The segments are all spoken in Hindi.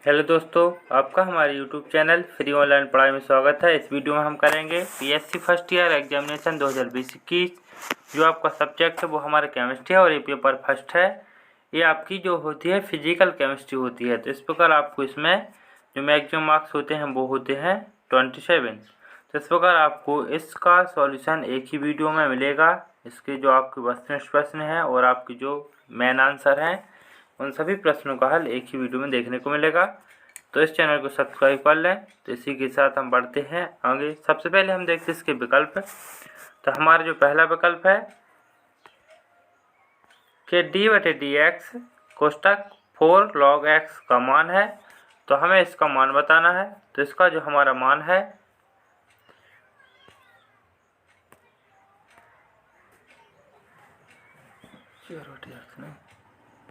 हेलो दोस्तों, आपका हमारे यूट्यूब चैनल फ्री ऑनलाइन पढ़ाई में स्वागत है। इस वीडियो में हम करेंगे पीएससी फर्स्ट ईयर एग्जामिनेशन 2020-21 जो आपका सब्जेक्ट है वो हमारा केमिस्ट्री है और ये पेपर फर्स्ट है। ये आपकी जो होती है फिजिकल केमिस्ट्री होती है। तो इस प्रकार आपको इसमें जो मैक्सिमम मार्क्स होते हैं वो होते हैं 27। तो इस प्रकार आपको इसका सॉल्यूशन एक ही वीडियो में मिलेगा। इसके जो आपके वस्तुनिष्ठ प्रश्न हैं और आपके जो मेन आंसर हैं उन सभी प्रश्नों का हल एक ही वीडियो में देखने को मिलेगा। तो इस चैनल को सब्सक्राइब कर लें। तो इसी के साथ हम बढ़ते हैं आगे। सबसे पहले हम देखते हैं इसके विकल्प। तो हमारा जो पहला विकल्प है कि d/dx कोष्टक 4 log x का मान है। तो हमें इसका मान बताना है। तो इसका जो हमारा मान है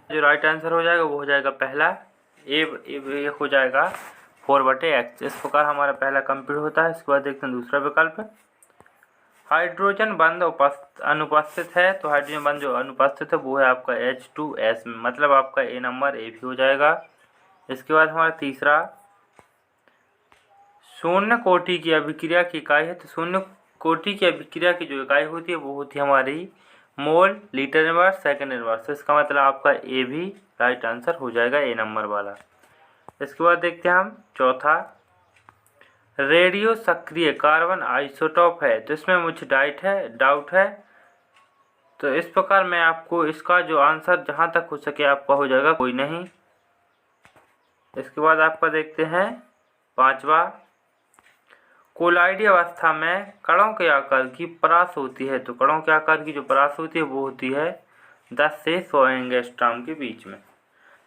जो राइट आंसर हो जाएगा वो हो जाएगा पहला ए हो जाएगा 4/x। इस प्रकार हमारा पहला कंप्लीट होता है। इसके बाद देखते हैं दूसरा विकल्प। हाइड्रोजन बंध अनुपस्थित है। तो हाइड्रोजन बंध जो अनुपस्थित है वो है आपका H2S में, मतलब आपका ए नंबर ए भी हो जाएगा। इसके बाद हमारा तीसरा शून्य कोटि की अभिक्रिया की इकाई है। तो शून्य कोटि की अभिक्रिया की जो इकाई होती है वो होती है हमारी मोल, लीटर इनवर्स, सेकंड इनवर्स। इसका मतलब आपका ए भी राइट आंसर हो जाएगा, ए नंबर वाला। इसके बाद देखते हैं हम चौथा, रेडियो सक्रिय कार्बन आइसोटोप है। तो इसमें मुझे डाउट है। तो इस प्रकार मैं आपको इसका जो आंसर जहाँ तक हो सके आपका हो जाएगा, कोई नहीं। इसके बाद आपका देखते हैं पांचवा, कोलाइडी अवस्था में कणों के आकार की परास होती है। तो कणों के आकार की जो परास होती है वो होती है 10 से 100 एंगस्ट्रॉम के बीच में।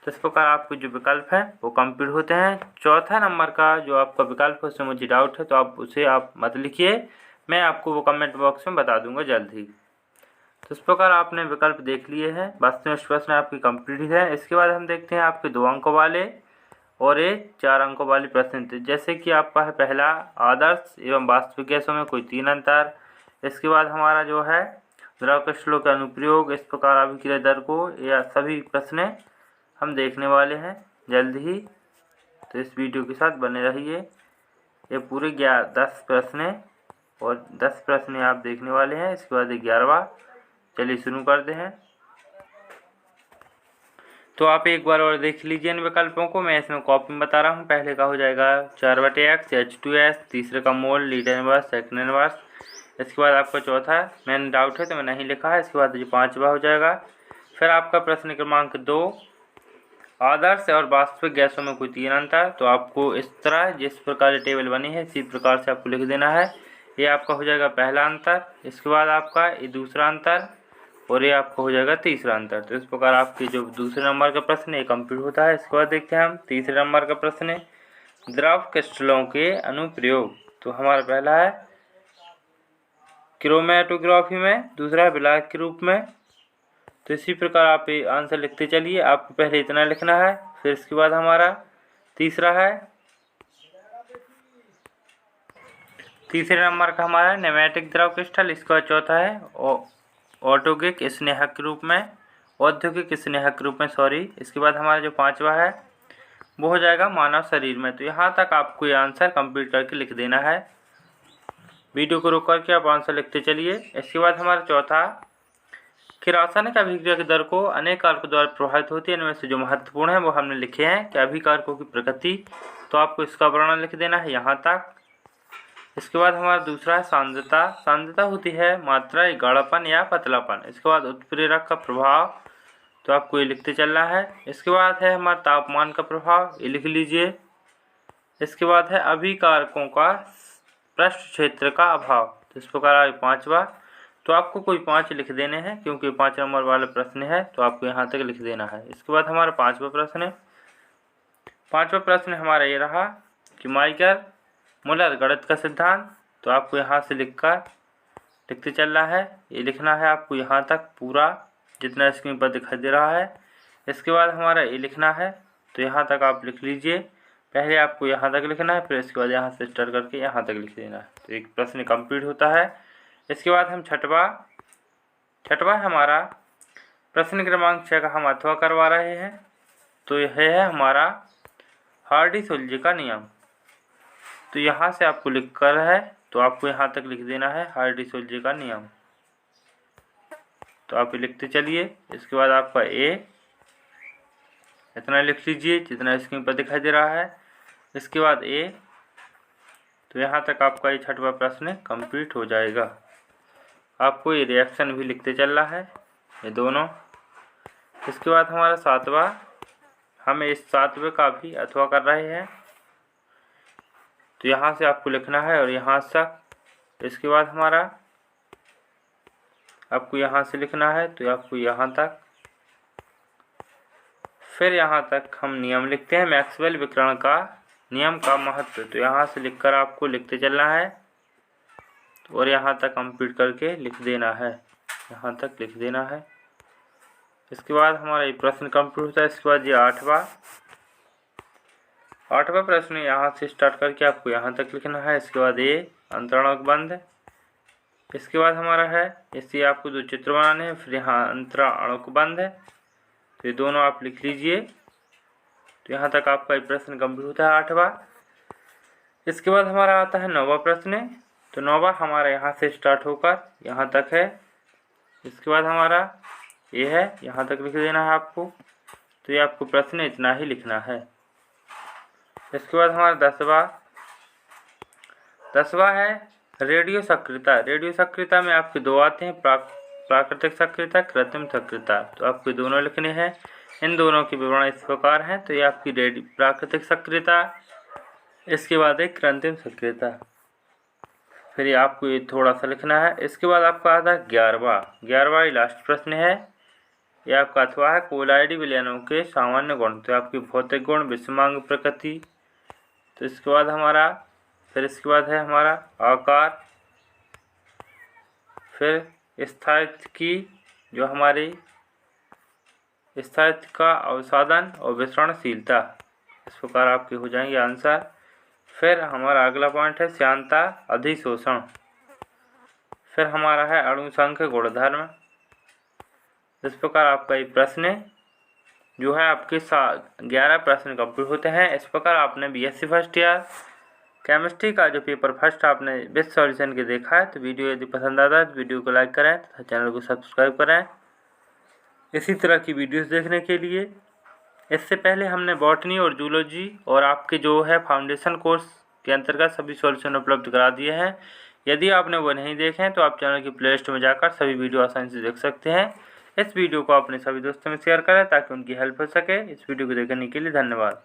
तो इस प्रकार आपके जो विकल्प हैं वो कंप्लीट होते हैं। चौथा नंबर का जो आपका विकल्प है उसमें मुझे डाउट है, तो आप उसे मत लिखिए, मैं आपको वो कमेंट बॉक्स में बता दूंगा जल्द ही। तो इस प्रकार आपने विकल्प देख लिए हैं। वास्तविक प्रश्न आपकी कंप्लीट है। इसके बाद हम देखते हैं आपके 2 अंकों वाले और एक 4 अंकों वाली प्रश्न थे। जैसे कि आपका है पहला, आदर्श एवं वास्तविक गैसों में कोई 3 अंतर। इसके बाद हमारा जो है द्रव क्रिस्टलों का अनुप्रयोग, इस प्रकार अभिक्रिया दर को, या सभी प्रश्न हम देखने वाले हैं जल्द ही। तो इस वीडियो के साथ बने रहिए। ये पूरे 10 प्रश्न और 10 प्रश्न आप देखने वाले हैं। इसके बाद 11वां, चलिए शुरू करते हैं। तो आप एक बार और देख लीजिए इन विकल्पों को, मैं इसमें कॉपी में बता रहा हूँ। पहले का हो जाएगा 4/x H2S, तीसरे का मोल, लीटर इनवर्स, सेकंड इनवर्स। इसके बाद आपका चौथा, मैंने डाउट है तो मैं नहीं लिखा है। इसके बाद जो 5वां हो जाएगा। फिर आपका प्रश्न क्रमांक 2, आदर्श और वास्तविक गैसों में कोई 3 अंतर। तो आपको इस तरह जिस प्रकार टेबल बनी है इसी प्रकार से आपको लिख देना है। ये आपका हो जाएगा पहला अंतर। इसके बाद आपका ये दूसरा अंतर और ये आपका हो जाएगा तीसरा अंतर। तो इस प्रकार आपके जो दूसरे नंबर का प्रश्न ये कंप्लीट होता है। इसके बाद देखते हैं हम तीसरे नंबर का प्रश्न है, द्रव क्रिस्टलों के अनुप्रयोग। तो हमारा पहला है क्रोमेटोग्राफी में, दूसरा है ब्लैक के रूप में। तो इसी प्रकार आप ये आंसर लिखते चलिए। आपको पहले इतना लिखना है। फिर इसके बाद हमारा तीसरा है, तीसरे नंबर का हमारा नेमेटिक द्रव क्रिस्टल। इसके बाद चौथा है औद्योगिक स्नेहक के रूप में, औद्योगिक स्नेहक के रूप में, सॉरी। इसके बाद हमारा जो 5वां है वो हो जाएगा मानव शरीर में। तो यहाँ तक आपको ये आंसर कंप्लीट करके लिख देना है। वीडियो को रोक करके आप आंसर लिखते चलिए। इसके बाद हमारा चौथा, कि रासायनिक अभिक्रिया की दर को अनेक कारकों द्वारा प्रभावित होती है। इनमें से जो महत्वपूर्ण है वो हमने लिखे हैं कि अभिकारकों की प्रकृति। तो आपको इसका वर्णन लिख देना है यहाँ तक। इसके बाद हमारा दूसरा है सांद्रता। सांद्रता होती है मात्रा, गाढ़ापन या पतलापन। इसके बाद उत्प्रेरक का प्रभाव, तो आपको ये लिखते चलना है। इसके बाद है हमारा तापमान का प्रभाव, ये लिख लीजिए। इसके बाद है अभिकारकों का पृष्ठ क्षेत्र का अभाव। तो इस प्रकार 5वां। तो आपको कोई 5 लिख देने हैं क्योंकि 5 नंबर वाला प्रश्न है, तो आपको यहाँ तक लिख देना है। इसके बाद हमारा 5वां प्रश्न है। 5वां प्रश्न हमारा ये रहा कि माइकल मूलर गणित का सिद्धांत। तो आपको यहाँ से लिखते चलना है। ये लिखना है आपको यहाँ तक पूरा जितना स्क्रीन पर दिखाई दे रहा है। इसके बाद हमारा ये लिखना है। तो यहाँ तक आप लिख लीजिए। पहले आपको यहाँ तक लिखना है, फिर इसके बाद यहाँ से स्टार्ट करके यहाँ तक लिख देना है। तो एक प्रश्न कंप्लीट होता है। इसके बाद हम छठवा हमारा प्रश्न क्रमांक 6 का हम अथवा करवा रहे हैं। तो यह है हमारा हार्डी-सोल्जे का नियम। तो यहाँ से आपको लिख कर है तो आपको यहाँ तक लिख देना है हार्डी-सोल्जे का नियम। तो आप लिखते चलिए। इसके बाद आपका ए इतना लिख लीजिए जितना स्क्रीन पर दिखाई दे रहा है। इसके बाद ए, तो यहाँ तक आपका ये 6वां प्रश्न कंप्लीट हो जाएगा। आपको ये रिएक्शन भी लिखते चलना है, ये दोनों। इसके बाद हमारा 7वां, हम इस 7वें का भी अथवा कर रहे हैं, तो यहाँ से आपको लिखना है और यहाँ तक। इसके बाद हमारा आपको यहाँ से लिखना है तो आपको यहाँ तक। फिर यहाँ तक हम नियम लिखते हैं, मैक्सवेल विकर्ण का नियम का महत्व। तो यहाँ से लिखकर आपको लिखते चलना है और यहाँ तक कंप्लीट करके लिख देना है, यहाँ तक लिख देना है। इसके बाद हमारा ये प्रश्न कंप्लीट होता है। इसके बाद ये 8वां प्रश्न यहाँ से स्टार्ट करके आपको यहाँ तक लिखना है। इसके बाद ये अंतराणक बंध। इसके बाद हमारा है इससे आपको 2 चित्र बनाने हैं, फिर यहाँ अंतराणक बंध है, तो ये दोनों आप लिख लीजिए। तो यहाँ तक आपका ये प्रश्न कंप्लीट होता है 8वां। इसके बाद हमारा आता है 9वां प्रश्न। तो 9वां हमारा यहाँ से स्टार्ट होकर यहाँ तक है। इसके बाद हमारा ये है, यहाँ तक लिख देना है आपको। तो ये आपको प्रश्न इतना ही लिखना है। इसके बाद हमारा 10वां है रेडियो सक्रियता। रेडियो सक्रियता में आपके 2 आते हैं, प्राकृतिक सक्रियता, कृत्रिम सक्रियता। तो आपको दोनों लिखने हैं। इन दोनों के विवरण इस प्रकार हैं। तो ये आपकी प्राकृतिक सक्रियता, इसके बाद एक कृत्रिम सक्रियता, फिर ये आपको ये थोड़ा सा लिखना है। इसके बाद आपका आता है 11वां ये लास्ट प्रश्न है। ये आपका अथवा है कोलाइडी विलयनों के सामान्य गुण। तो आपकी भौतिक गुण, विषमांग प्रकृति। तो इसके बाद हमारा इसके बाद है हमारा आकार, फिर स्थायित्व की जो हमारी स्थायित्व का अवसादन और विसरणशीलता। इस प्रकार आपके हो जाएंगे आंसर। फिर हमारा अगला पॉइंट है श्यानता अधिशोषण। फिर हमारा है अणु संख्य गुणधर्म। इस प्रकार आपका ये प्रश्न जो है आपके 11 प्रश्न कंप्लीट होते हैं। इस प्रकार आपने बीएससी फर्स्ट ईयर केमिस्ट्री का जो पेपर फर्स्ट आपने बेस्ट सॉल्यूशन के देखा है। तो वीडियो यदि पसंद आता है तो वीडियो को लाइक करें तथा चैनल को सब्सक्राइब करें इसी तरह की वीडियोस देखने के लिए। इससे पहले हमने बॉटनी और जूलॉजी और आपके जो है फाउंडेशन कोर्स के अंतर्गत सभी सॉल्यूशन उपलब्ध करा दिए हैं। यदि आपने वो नहीं देखे हैं तो आप चैनल की प्ले लिस्ट में जाकर सभी वीडियो आसानी से देख सकते हैं। इस वीडियो को अपने सभी दोस्तों में शेयर करें ताकि उनकी हेल्प हो सके। इस वीडियो को देखने के लिए धन्यवाद।